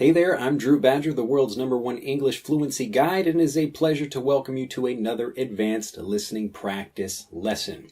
Hey there, I'm Drew Badger, the world's #1 English fluency guide, and it is a pleasure to welcome you to another advanced listening practice lesson.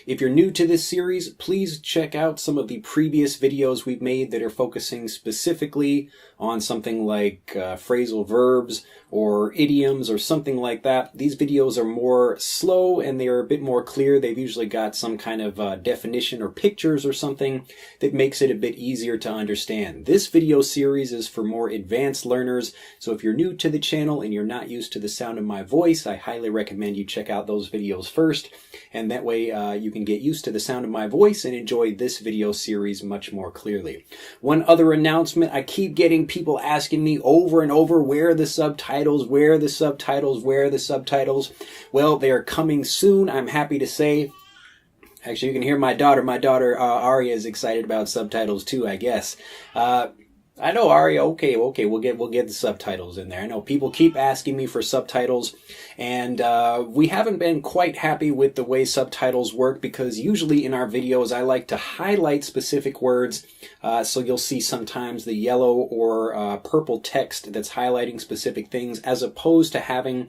If you're new to this series, please check out some of the previous videos we've made that are focusing specifically on something like phrasal verbs or idioms or something like that. These videos are more slow and they're a bit more clear. They've usually got some kind of definition or pictures or something that makes it a bit easier to understand. This video series is for more advanced learners, so if you're new to the channel and you're not used to the sound of my voice, I highly recommend you check out those videos first, and that way you can get used to the sound of my voice and enjoy this video series much more clearly. One other announcement: I keep getting people asking me over and over, where are the subtitles, where are the subtitles, where are the subtitles? Well, they are coming soon, I'm happy to say. Actually, you can hear my daughter. My daughter Aria is excited about subtitles too, I guess. I know, Aria, okay, we'll get the subtitles in there. I know people keep asking me for subtitles, and we haven't been quite happy with the way subtitles work, because usually in our videos I like to highlight specific words, so you'll see sometimes the yellow or purple text that's highlighting specific things, as opposed to having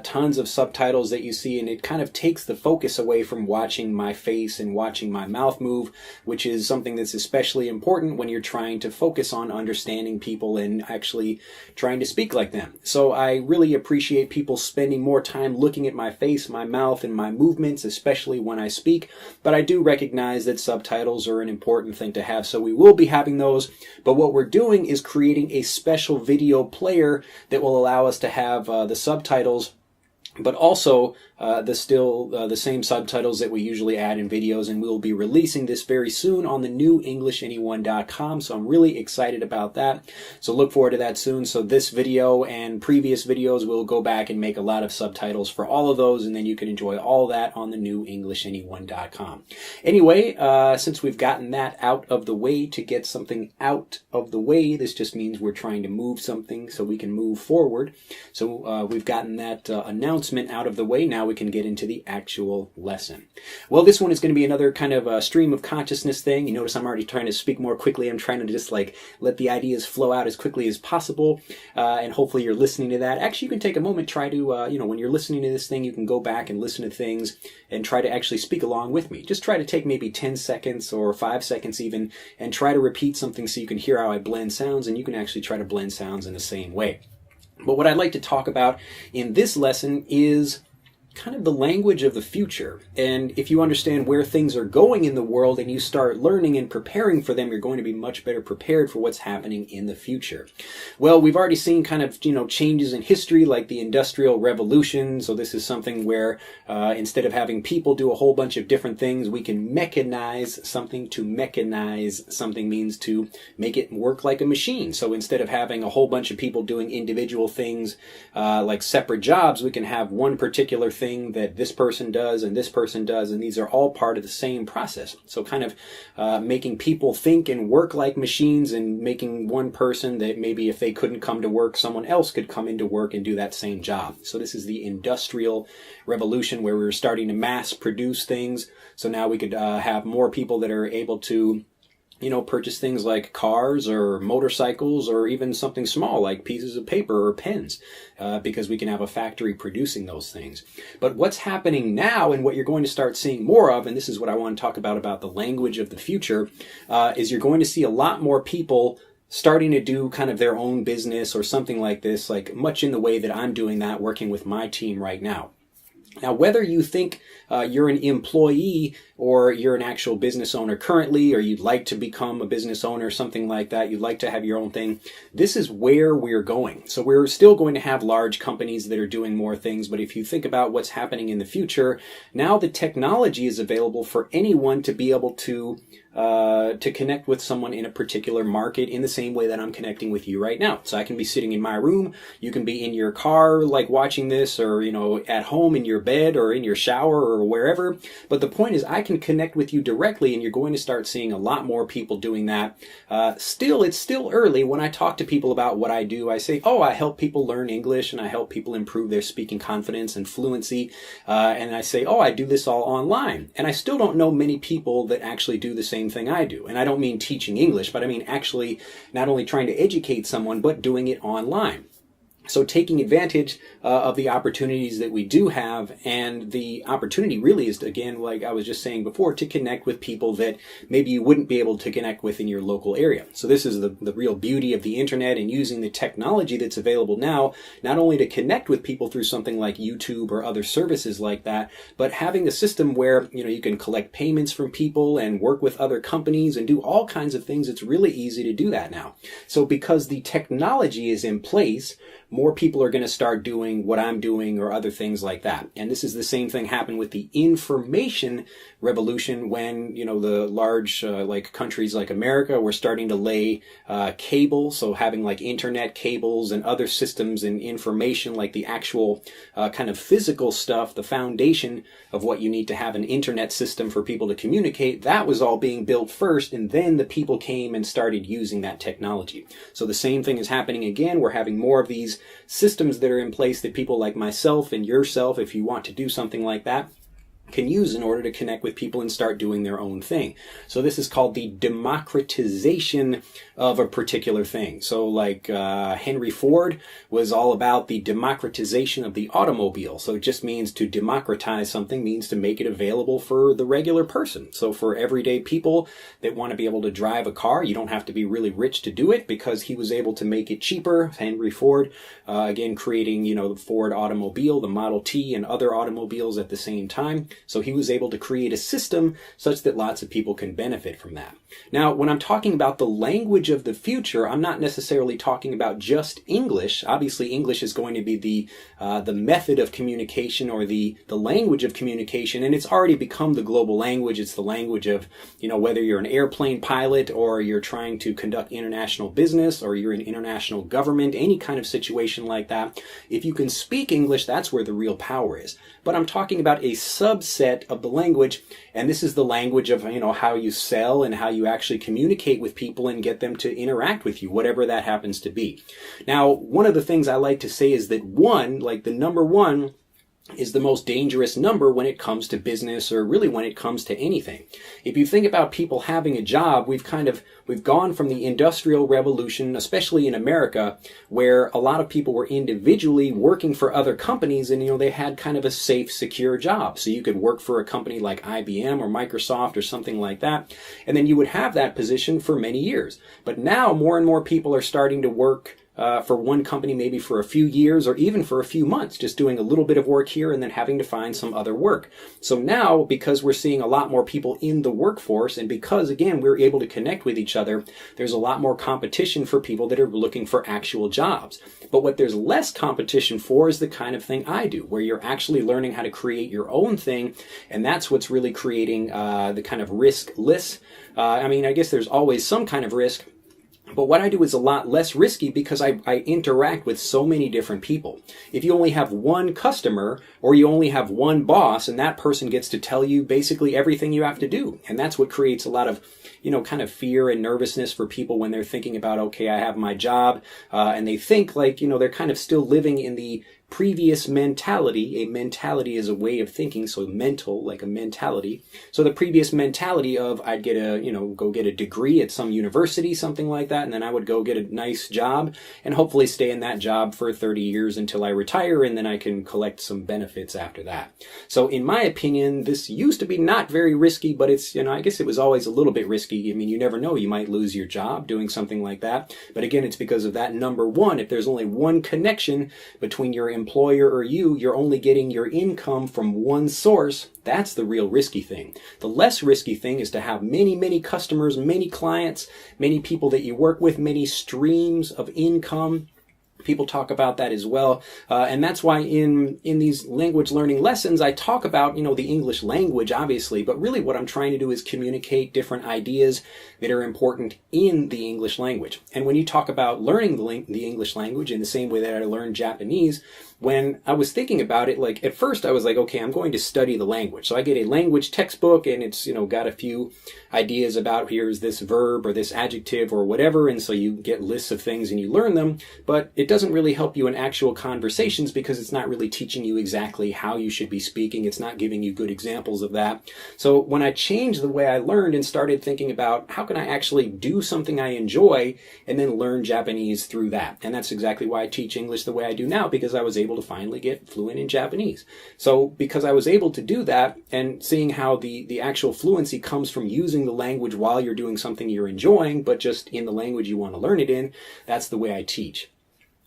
tons of subtitles that you see, and it kind of takes the focus away from watching my face and watching my mouth move, which is something that's especially important when you're trying to focus on understanding people and actually trying to speak like them. So I really appreciate people spending more time looking at my face, my mouth, and my movements, especially when I speak. But I do recognize that subtitles are an important thing to have, so we will be having those. But what we're doing is creating a special video player that will allow us to have the subtitles, but also the same subtitles that we usually add in videos, and we'll be releasing this very soon on the new EnglishAnyone.com, so I'm really excited about that. So look forward to that soon. So this video and previous videos, we'll go back and make a lot of subtitles for all of those, and then you can enjoy all that on the new EnglishAnyone.com. Anyway, since we've gotten that out of the way, to get something out of the way, this just means we're trying to move something so we can move forward. So we've gotten that announcement out of the way. Now we can get into the actual lesson. Well, this one is going to be another kind of a stream of consciousness thing. You notice I'm already trying to speak more quickly. I'm trying to just like let the ideas flow out as quickly as possible, and hopefully you're listening to that. Actually, you can take a moment, try to, when you're listening to this thing, you can go back and listen to things and try to actually speak along with me. Just try to take maybe 10 seconds or 5 seconds even, and try to repeat something so you can hear how I blend sounds, and you can actually try to blend sounds in the same way. But what I'd like to talk about in this lesson is kind of the language of the future. And if you understand where things are going in the world and you start learning and preparing for them, you're going to be much better prepared for what's happening in the future. Well, we've already seen kind of, changes in history, like the Industrial Revolution. So this is something where instead of having people do a whole bunch of different things, we can mechanize something. To mechanize something means to make it work like a machine. So instead of having a whole bunch of people doing individual things like separate jobs, we can have one particular thing that this person does and this person does, and these are all part of the same process. So kind of making people think and work like machines, and making one person that maybe if they couldn't come to work, someone else could come into work and do that same job. So this is the Industrial Revolution, where we were starting to mass produce things. So now we could have more people that are able to purchase things like cars or motorcycles, or even something small like pieces of paper or pens, because we can have a factory producing those things. But what's happening now, and what you're going to start seeing more of, and this is what I want to talk about the language of the future, is you're going to see a lot more people starting to do kind of their own business or something like this, like much in the way that I'm doing that, working with my team right now. Now, whether you think you're an employee or you're an actual business owner currently, or you'd like to become a business owner, something like that, you'd like to have your own thing, this is where we're going. So we're still going to have large companies that are doing more things, but if you think about what's happening in the future, now the technology is available for anyone to be able to connect with someone in a particular market in the same way that I'm connecting with you right now. So I can be sitting in my room, you can be in your car like watching this, or at home in your bed or in your shower or wherever. But the point is, I can connect with you directly, and you're going to start seeing a lot more people doing that. It's still early. When I talk to people about what I do, I say, I help people learn English, and I help people improve their speaking confidence and fluency. And I say, I do this all online. And I still don't know many people that actually do the same same thing I do. And I don't mean teaching English, but I mean actually not only trying to educate someone, but doing it online. So taking advantage of the opportunities that we do have, and the opportunity really is, again, like I was just saying before, to connect with people that maybe you wouldn't be able to connect with in your local area. So this is the real beauty of the internet and using the technology that's available now, not only to connect with people through something like YouTube or other services like that, but having a system where, you know, you can collect payments from people and work with other companies and do all kinds of things. It's really easy to do that now. So because the technology is in place, more people are going to start doing what I'm doing or other things like that. And this is the same thing happened with the information revolution when, you know, the large like countries like America were starting to lay cable. So having like internet cables and other systems and information, like the actual kind of physical stuff, the foundation of what you need to have an internet system for people to communicate, that was all being built first. And then the people came and started using that technology. So the same thing is happening again. We're having more of these systems that are in place that people like myself and yourself, if you want to do something like that, can use in order to connect with people and start doing their own thing. So this is called the democratization of a particular thing. So like Henry Ford was all about the democratization of the automobile. So it just means to democratize something means to make it available for the regular person. So for everyday people that want to be able to drive a car, you don't have to be really rich to do it, because he was able to make it cheaper. Henry Ford, again, creating, you know, the Ford automobile, the Model T, and other automobiles at the same time. So he was able to create a system such that lots of people can benefit from that. Now, when I'm talking about the language of the future, I'm not necessarily talking about just English. Obviously, English is going to be the method of communication, or the language of communication, and it's already become the global language. It's the language of, you know, whether you're an airplane pilot or you're trying to conduct international business or you're in international government, any kind of situation like that. If you can speak English, that's where the real power is. But I'm talking about a subset of the language, and this is the language of, you know, how you sell and how you actually communicate with people and get them to interact with you, whatever that happens to be. Now, one of the things I like to say is that the number one is the most dangerous number when it comes to business, or really when it comes to anything. If you think about people having a job, we've gone from the Industrial Revolution, especially in America, where a lot of people were individually working for other companies, and, you know, they had kind of a safe, secure job. So you could work for a company like IBM or Microsoft or something like that, and then you would have that position for many years. But now more and more people are starting to work for one company maybe for a few years, or even for a few months, just doing a little bit of work here and then having to find some other work. So now, because we're seeing a lot more people in the workforce, and because, again, we're able to connect with each other, there's a lot more competition for people that are looking for actual jobs. But what there's less competition for is the kind of thing I do, where you're actually learning how to create your own thing, and that's what's really creating the kind of riskless. I mean, I guess there's always some kind of risk, but what I do is a lot less risky because I interact with so many different people. If you only have one customer, or you only have one boss, and that person gets to tell you basically everything you have to do. And that's what creates a lot of, you know, kind of fear and nervousness for people when they're thinking about, okay, I have my job, and they think like, you know, they're kind of still living in the previous mentality. A mentality is a way of thinking, so mental, like a mentality. So the previous mentality of, I'd get go get a degree at some university, something like that, and then I would go get a nice job and hopefully stay in that job for 30 years until I retire, and then I can collect some benefits after that. So in my opinion, this used to be not very risky, but it's, you know, I guess it was always a little bit risky. I mean, you never know, you might lose your job doing something like that. But again, it's because of that number one. If there's only one connection between your employer or you're only getting your income from one source. That's the real risky thing. The less risky thing is to have many, many customers, many clients, many people that you work with, many streams of income. People talk about that as well. And that's why in these language learning lessons, I talk about, you know, the English language, obviously, but really what I'm trying to do is communicate different ideas that are important in the English language. And when you talk about learning the English language in the same way that I learned Japanese, when I was thinking about it, like at first I was like, okay, I'm going to study the language. So I get a language textbook, and it's, you know, got a few ideas about here's this verb or this adjective or whatever. And so you get lists of things and you learn them, but it doesn't really help you in actual conversations because it's not really teaching you exactly how you should be speaking. It's not giving you good examples of that. So when I changed the way I learned and started thinking about how can I actually do something I enjoy and then learn Japanese through that. And that's exactly why I teach English the way I do now, because I was able to finally get fluent in Japanese. So because I was able to do that and seeing how the actual fluency comes from using the language while you're doing something you're enjoying, but just in the language you want to learn it in, that's the way I teach.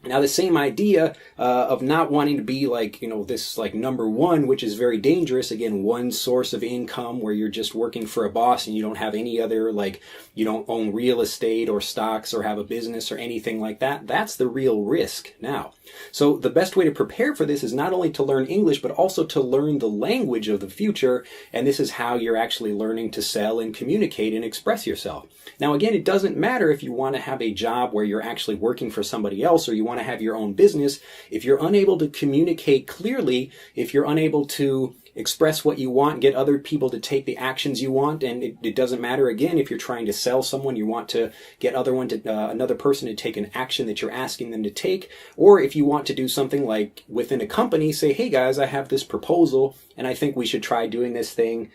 Now, the same idea of not wanting to be like, this like number one, which is very dangerous. Again, one source of income where you're just working for a boss and you don't have any other, like, you don't own real estate or stocks or have a business or anything like that. That's the real risk now. So the best way to prepare for this is not only to learn English, but also to learn the language of the future. And this is how you're actually learning to sell and communicate and express yourself. Now, again, it doesn't matter if you want to have a job where you're actually working for somebody else or you want to have your own business. If you're unable to communicate clearly, if you're unable to express what you want, get other people to take the actions you want, and it doesn't matter, again, if you're trying to sell someone, you want to get another person to take an action that you're asking them to take, or if you want to do something like within a company, say, hey guys, I have this proposal, and I think we should try doing this thing,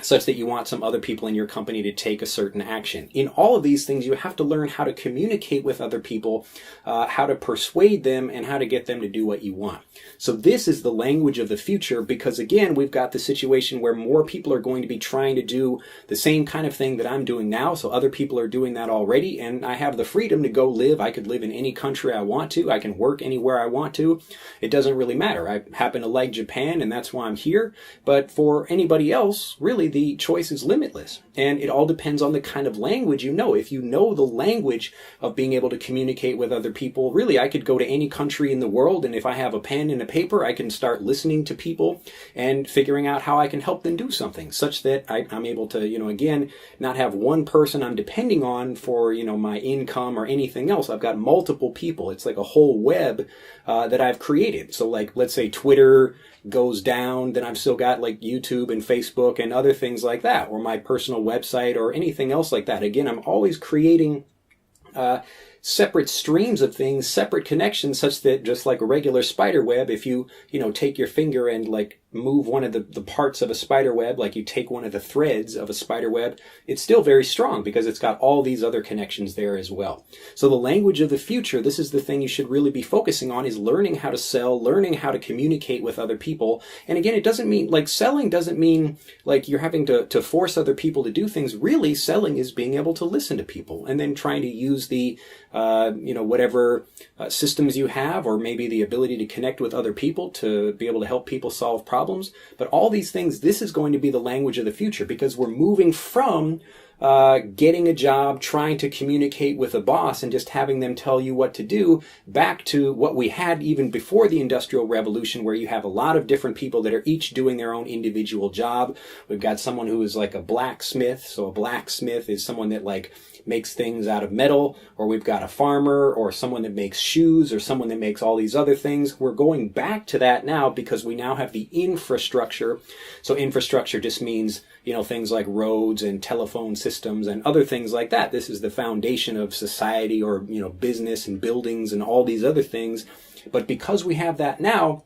such that you want some other people in your company to take a certain action. In all of these things, you have to learn how to communicate with other people, how to persuade them, and how to get them to do what you want. So this is the language of the future because, again, we've got the situation where more people are going to be trying to do the same kind of thing that I'm doing now. So other people are doing that already, and I have the freedom to go live. I could live in any country I want to. I can work anywhere I want to. It doesn't really matter. I happen to like Japan, and that's why I'm here. But for anybody else, really, the choice is limitless, and it all depends on the kind of language you know. If you know the language of being able to communicate with other people, really, I could go to any country in the world, and if I have a pen and a paper, I can start listening to people and figuring out how I can help them do something, such that I'm able to, again, not have one person I'm depending on for, my income or anything else. I've got multiple people. It's like a whole web that I've created. So, like, let's say Twitter goes down, then I've still got like YouTube and Facebook and other things like that, or my personal website or anything else like that. Again, I'm always creating separate streams of things, separate connections, such that just like a regular spider web, if you take your finger and like move one of the parts of a spider web, like you take one of the threads of a spider web, it's still very strong because it's got all these other connections there as well. So the language of the future, this is the thing you should really be focusing on, is learning how to sell, learning how to communicate with other people. And again, it doesn't mean, like, selling doesn't mean like you're having to force other people to do things. Really, selling is being able to listen to people and then trying to use the whatever systems you have, or maybe the ability to connect with other people to be able to help people solve problems. But all these things, this is going to be the language of the future, because we're moving from getting a job, trying to communicate with a boss and just having them tell you what to do, back to what we had even before the Industrial Revolution, where you have a lot of different people that are each doing their own individual job. We've got someone who is like a blacksmith. So a blacksmith is someone that like makes things out of metal, or we've got a farmer, or someone that makes shoes, or someone that makes all these other things. We're going back to that now because we now have the infrastructure. So infrastructure just means, things like roads and telephone systems and other things like that. This is the foundation of society, or, business and buildings and all these other things. But because we have that now,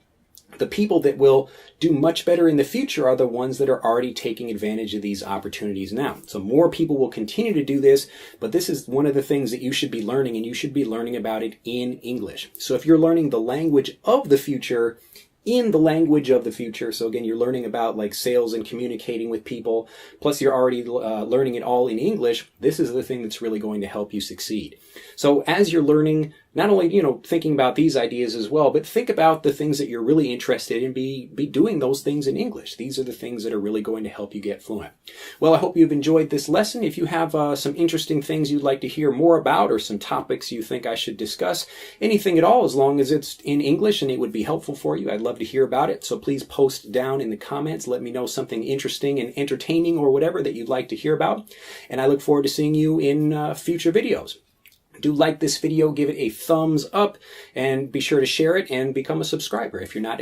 the people that will do much better in the future are the ones that are already taking advantage of these opportunities now. So more people will continue to do this, but this is one of the things that you should be learning, and you should be learning about it in English. So if you're learning the language of the future in the language of the future, so again, you're learning about like sales and communicating with people, plus you're already learning it all in English, this is the thing that's really going to help you succeed. So as you're learning, not only, thinking about these ideas as well, but think about the things that you're really interested in, be doing those things in English. These are the things that are really going to help you get fluent. Well, I hope you've enjoyed this lesson. If you have some interesting things you'd like to hear more about, or some topics you think I should discuss, anything at all, as long as it's in English and it would be helpful for you, I'd love to hear about it. So please post down in the comments. Let me know something interesting and entertaining or whatever that you'd like to hear about. And I look forward to seeing you in future videos. Do like this video, give it a thumbs up, and be sure to share it and become a subscriber if you're not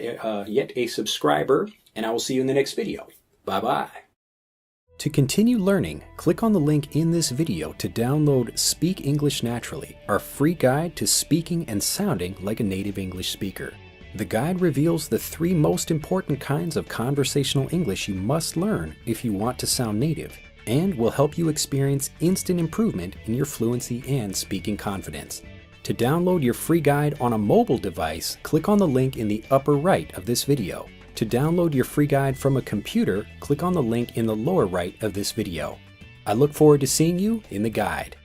yet a subscriber. And I will see you in the next video. Bye-bye. To continue learning, click on the link in this video to download Speak English Naturally, our free guide to speaking and sounding like a native English speaker. The guide reveals the 3 most important kinds of conversational English you must learn if you want to sound native, and will help you experience instant improvement in your fluency and speaking confidence. To download your free guide on a mobile device, click on the link in the upper right of this video. To download your free guide from a computer, click on the link in the lower right of this video. I look forward to seeing you in the guide.